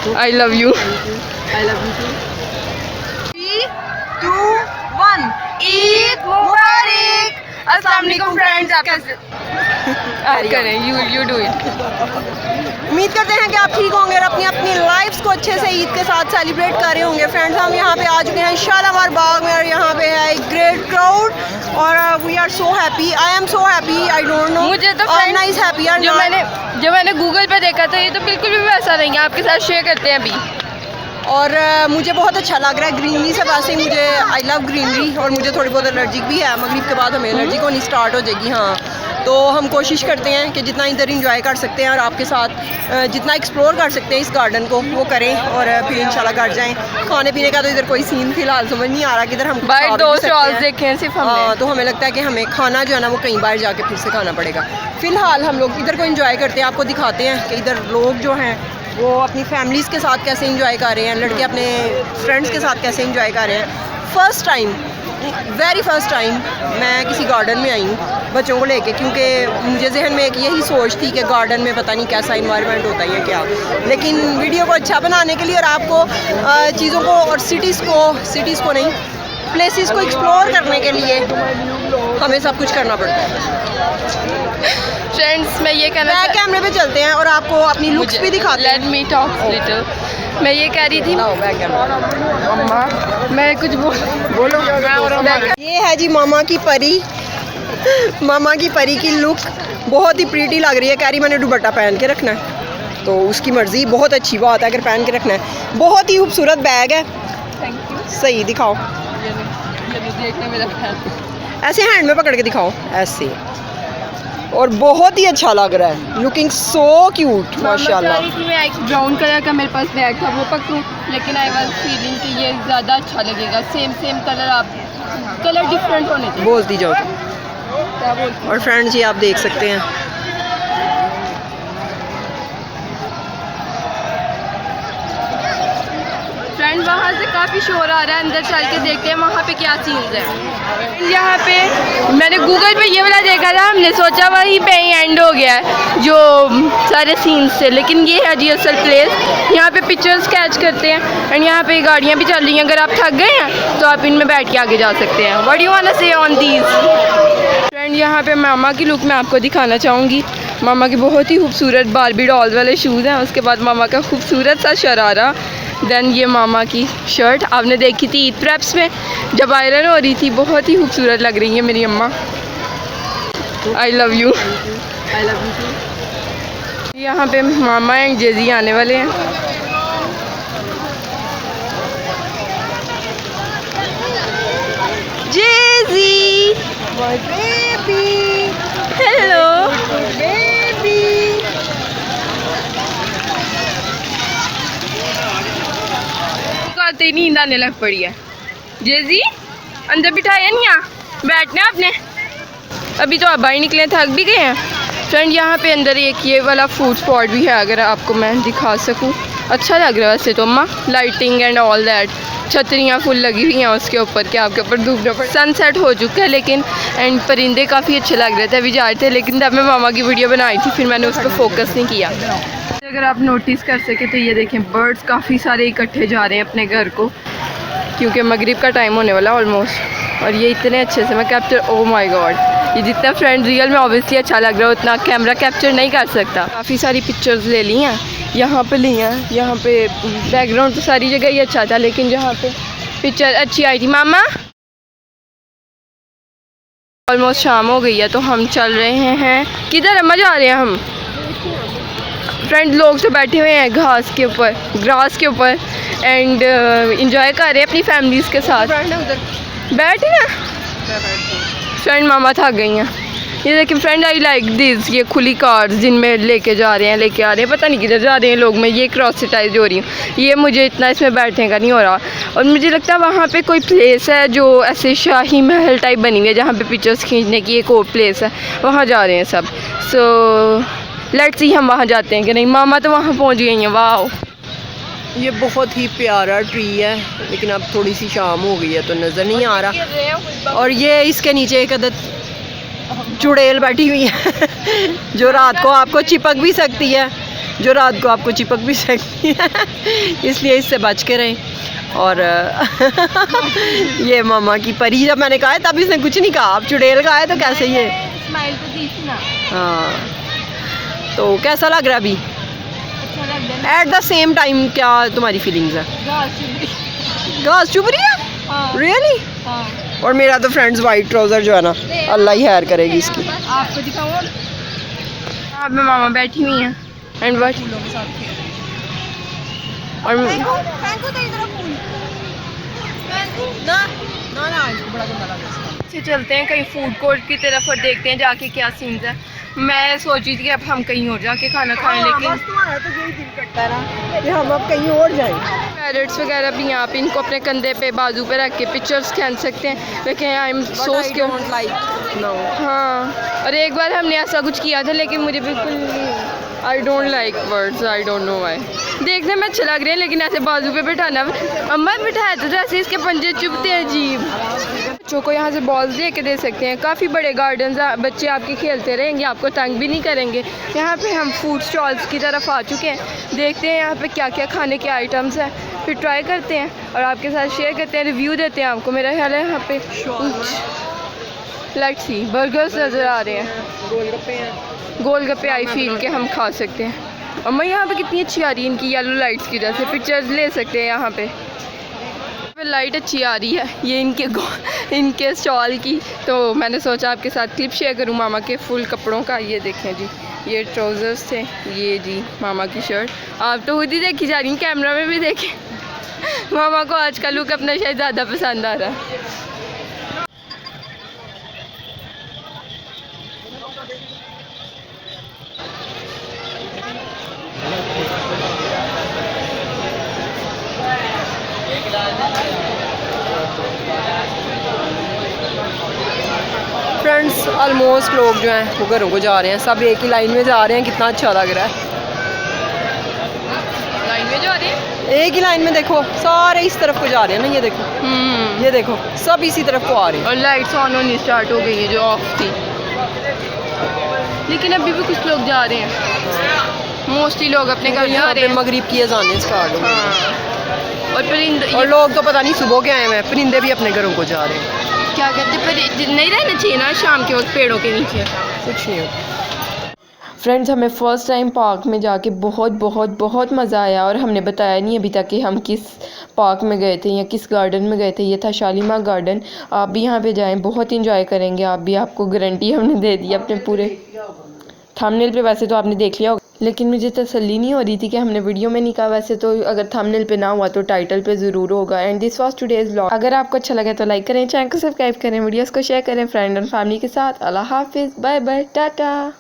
I love you. I love you too. 3, 2, 1. Eid मुबारक। अस्सलाम वालेकुम friends, आप कैसे करें, you do it. उम्मीद करते हैं कि आप ठीक होंगे और अपनी अपनी लाइफ्स को अच्छे से ईद के साथ सेलिब्रेट कर रहे होंगे। फ्रेंड्स, हम यहाँ पे आ चुके हैं शालामार बाग में और यहाँ पे है एक ग्रेट क्राउड और we are so happy. I am so happy, I don't know, मुझे तो नाइस हैप्पी। जो मैंने गूगल पे देखा था ये तो बिल्कुल भी वैसा नहीं है। आपके साथ शेयर करते हैं अभी। और मुझे बहुत अच्छा लग रहा है ग्रीनरी से। वैसे ही मुझे आई लव ग्रीनरी और मुझे थोड़ी बहुत एलर्जिक भी है। मगरिब के बाद हमें एलर्जिक होनी स्टार्ट हो जाएगी। हाँ, तो हम कोशिश करते हैं कि जितना इधर इंजॉय कर सकते हैं और आपके साथ जितना एक्सप्लोर कर सकते हैं इस गार्डन को वो करें और फिर इंशाल्लाह घर जाएं। खाने पीने का तो इधर कोई सीन फिलहाल समझ नहीं आ रहा कि इधर हम बाहर 2 स्टॉल्स देखे हैं सिर्फ हमने। तो हमें लगता है कि हमें खाना जो है ना वो कहीं बाहर जाके फिर से खाना पड़ेगा। फ़िलहाल हम लोग इधर को इंजॉय करते हैं, आपको दिखाते हैं कि इधर लोग जो हैं वो अपनी फैमिलीज़ के साथ कैसे इंजॉय कर रहे हैं, लड़के अपने फ्रेंड्स के साथ कैसे इंजॉय कर रहे हैं। First time, very first time मैं किसी गार्डन में आई हूँ बच्चों को लेके, क्योंकि मुझे जहन में एक यही सोच थी कि गार्डन में पता नहीं कैसा इन्वायरमेंट होता है क्या। लेकिन वीडियो को अच्छा बनाने के लिए और आपको चीज़ों को और सिटीज़ को नहीं प्लेसेस को एक्सप्लोर करने के लिए हमें सब कुछ करना पड़ता है। फ्रेंड्स, मैं ये कहना बैक कैमरे पे चलते हैं और आपको अपनी लुक्स भी दिखाते हैं। Let me talk little. मैं ये कह रही थी अम्मा, मैं कुछ बोलो। ये है जी मामा की परी। मामा की परी की लुक बहुत ही प्रीटी लग रही है। कह रही मैंने दुपट्टा पहन के रखना है, तो उसकी मर्ज़ी, बहुत अच्छी बात है अगर पहन के रखना है। बहुत ही खूबसूरत बैग है। Thank you. सही दिखाओ, देखने में ऐसे हैंड में पकड़ के दिखाओ, ऐसे। और बहुत ही अच्छा लग रहा है, लुकिंग सो क्यूट माशाल्लाह। मैं एक ब्राउन कलर का मेरे पास बैग था वो पकड़ूं, लेकिन आई वाज फीलिंग कि ये ज़्यादा अच्छा लगेगा। सेम कलर, आप कलर डिफरेंट होने चाहिए। बोलती जाओ। क्या बोलती? और फ्रेंड्स, ये आप देख सकते हैं फ्रेंड, वहाँ से काफ़ी शोर आ रहा है, अंदर चल के देखते हैं वहाँ पे क्या सीन्स है। यहाँ पे मैंने गूगल पे ये वाला देखा था, हमने सोचा वहीं पे ही एंड हो गया है जो सारे सीन्स थे, लेकिन ये है जी असल प्लेस। यहाँ पे पिक्चर्स कैच करते हैं एंड यहाँ पे गाड़ियाँ भी चल रही हैं। अगर आप थक गए हैं तो आप इनमें बैठ के आगे जा सकते हैं। What do you want to say on these? Friend, यहाँ पे मामा की लुक मैं आपको दिखाना चाहूँगी। मामा के बहुत ही खूबसूरत बारबी डॉल वाले शूज़ हैं, उसके बाद मामा का खूबसूरत सा शरारा, देन ये मामा की शर्ट आपने देखी थी ईद प्रेप्स में जब आयरन हो रही थी। बहुत ही खूबसूरत लग रही है मेरी अम्मा। I love you. I love you. यहाँ पे मामा एंड जेजी आने वाले हैं। जेजी, माय बेबी, हेलो बेबी। आते ही नींद आने लग पड़ी है। जेजी, अंदर बिठाया नहीं यहाँ बैठना आपने? अभी तो आप बाहर निकले, थक भी गए हैं। फ्रेंड, यहाँ पे अंदर एक ये वाला फूड स्पॉट भी है, अगर आपको मैं दिखा सकूँ। अच्छा लग रहा है वैसे तो अम्मा, लाइटिंग एंड ऑल दैट। छतरियाँ फुल लगी हुई हैं उसके ऊपर कि आपके ऊपर धूप न पड़े। सनसेट हो चुका है लेकिन एंड परिंदे काफ़ी अच्छे लग रहे थे अभी जा रहे थे, लेकिन तब मैं मामा की वीडियो बनाई थी फिर मैंने उस पर फोकस नहीं किया। अगर आप नोटिस कर सके तो ये देखें, बर्ड्स काफ़ी सारे इकट्ठे जा रहे हैं अपने घर को, क्योंकि मगरिब का टाइम होने वाला ऑलमोस्ट। और ये इतने अच्छे से मैं कैप्चर, ओह माय गॉड, ये जितना फ्रेंड रियल में ऑब्वियसली अच्छा लग रहा है उतना कैमरा कैप्चर नहीं कर सकता। काफ़ी सारी पिक्चर्स ले ली हैं, यहाँ पे ली हैं। यहाँ पे बैकग्राउंड तो सारी जगह ही अच्छा था, लेकिन जहाँ पे पिक्चर अच्छी आई थी। मामा, ऑलमोस्ट शाम हो गई है तो हम चल रहे हैं किधर? अम्मा जा रहे हैं हम। फ्रेंड, लोग तो बैठे हुए हैं घास के ऊपर, ग्रास के ऊपर एंड इंजॉय कर रहे हैं अपनी फैमिलीज़ के साथ। बैठे ना फ्रेंड, मामा थक गई हैं। ये देखिए फ्रेंड, आई लाइक दिस, ये खुली कार्स जिनमें लेके आ रहे हैं, पता नहीं किधर जा रहे हैं लोग। मैं ये क्रॉस सिटाइज हो रही हूँ, ये मुझे इतना इसमें बैठने का नहीं हो रहा। और मुझे लगता है वहाँ पे कोई प्लेस है जो ऐसे शाही महल टाइप बनी हुई है, जहाँ पे पिक्चर्स खींचने की एक और प्लेस है, वहाँ जा रहे हैं सब। सो लेट्स सी हम वहाँ जाते हैं कि नहीं। मामा तो वहाँ पहुँच गई हैं। वाह, ये बहुत ही प्यारा ट्री है, लेकिन अब थोड़ी सी शाम हो गई है तो नज़र नहीं आ रहा। और ये इसके नीचे एक अदद चुड़ैल बैठी हुई है जो रात को आपको चिपक भी सकती है। जो रात को आपको चिपक भी सकती है, इसलिए इससे बच के रहें। और ये मामा की परी, जब मैंने कहा है तब इसने कुछ नहीं कहा, अब चुड़ैल का है तो कैसे ये स्माइल तो दी थी ना। हाँ, तो कैसा लग रहा है अभी? अच्छा लग रहा है। एट द सेम टाइम क्या तुम्हारी फीलिंग्स है? घास चुभ रही है? हाँ। रियली? हाँ। और मेरा तो फ्रेंड्स वाइट ट्राउजर जो है ना, अल्लाह ही खैर करेगी इसकी। आपको दिखाऊं? यहाँ पे मामा बैठी हुई हैं एंड वट और से चलते हैं कहीं फूड कोर्ट की तरफ और देखते हैं जाके क्या सीन है। मैं सोच रही थी कि अब हम कहीं और जाके खाना खाएं, लेकिन तो यही दिल करता है ना कि हम अब कहीं और जाएं। पैरट्स वगैरह भी यहाँ पे इनको अपने कंधे पे बाजू पे रख के पिक्चर्स खींच सकते हैं, लेकिन आई एम सो स्केयर्ड। हाँ, और एक बार हमने ऐसा कुछ किया था, लेकिन मुझे बिल्कुल I don't like birds, I don't know why. देखने में अच्छे लग रहे हैं, लेकिन ऐसे बाजू पे बैठाना, अम्मा बिठाया तो जैसे इसके पंजे चुभते हैं अजीब। बच्चों को यहाँ से बॉल्स दे के दे सकते हैं, काफ़ी बड़े गार्डन, बच्चे आपके खेलते रहेंगे, आपको तंग भी नहीं करेंगे। यहाँ पे हम फूड स्टॉल्स की तरफ आ चुके हैं, देखते हैं यहाँ पे क्या क्या खाने के आइटम्स हैं, फिर ट्राई करते हैं और आपके साथ शेयर करते हैं, रिव्यू देते हैं आपको। मेरा ख्याल है यहाँ पे लेट्स सी बर्गर्स नज़र आ रहे हैं, गोलगप्पे आई फील के हम खा सकते हैं। और मैं यहाँ पे कितनी अच्छी आ रही है इनकी येलो लाइट्स की वजह से, पिक्चर्स ले सकते हैं यहाँ पे लाइट अच्छी आ रही है ये इनके स्टॉल की, तो मैंने सोचा आपके साथ क्लिप शेयर करूँ मामा के फुल कपड़ों का। ये देखें जी, ये ट्राउज़र्स थे, ये जी मामा की शर्ट। आप तो खुद ही देखी जा रही हैं, कैमरा में भी देखें। मामा को आज का लुक अपना शायद ज़्यादा पसंद आ रहा है। फ्रेंड्स ऑलमोस्ट लोग जो हैं वो घरों को जा रहे हैं, सब एक ही लाइन में जा रहे हैं, कितना अच्छा लग रहा है। लाइन में जा रहे हैं, एक ही लाइन में, देखो सारे इस तरफ को जा रहे हैं ना, ये देखो सब इसी तरफ को आ रहे हैं। और लाइट्स ऑन होनी स्टार्ट हो गई है जो ऑफ थी, लेकिन अभी भी कुछ लोग जा रहे हैं, मोस्टली लोग अपने घर जा रहे हैं। मगरिब की अज़ानें स्टार्ट हो गई। हाँ। और परिंदे, और लोग तो पता नहीं सुबह के आए हैं, परिंदे भी अपने घरों को जा रहे हैं। क्या कहते हैं, पर नहीं रहना चाहिए ना शाम के वक्त पेड़ों के नीचे, कुछ नहीं होता। फ्रेंड्स हमें फ़र्स्ट टाइम पार्क में जाके बहुत बहुत बहुत मज़ा आया, और हमने बताया नहीं अभी तक कि हम किस पार्क में गए थे या किस गार्डन में गए थे। ये था शालीमार गार्डन। आप भी यहाँ पे जाएं, बहुत इंजॉय करेंगे आप भी, आपको गारंटी हमने दे दी अपने पूरे। थंबनेल पे वैसे तो आपने देख लिया होगा, लेकिन मुझे तसल्ली नहीं हो रही थी कि हमने वीडियो में नहीं कहा। वैसे तो अगर थंबनेल पे ना हुआ तो टाइटल पे ज़रूर होगा। And this was today's vlog. अगर आपको अच्छा लगे तो लाइक करें, चैनल को सब्सक्राइब करें, वीडियोस को शेयर करें फ्रेंड और फैमिली के साथ। अल्लाह हाफिज़, बाय बाय, टाटा।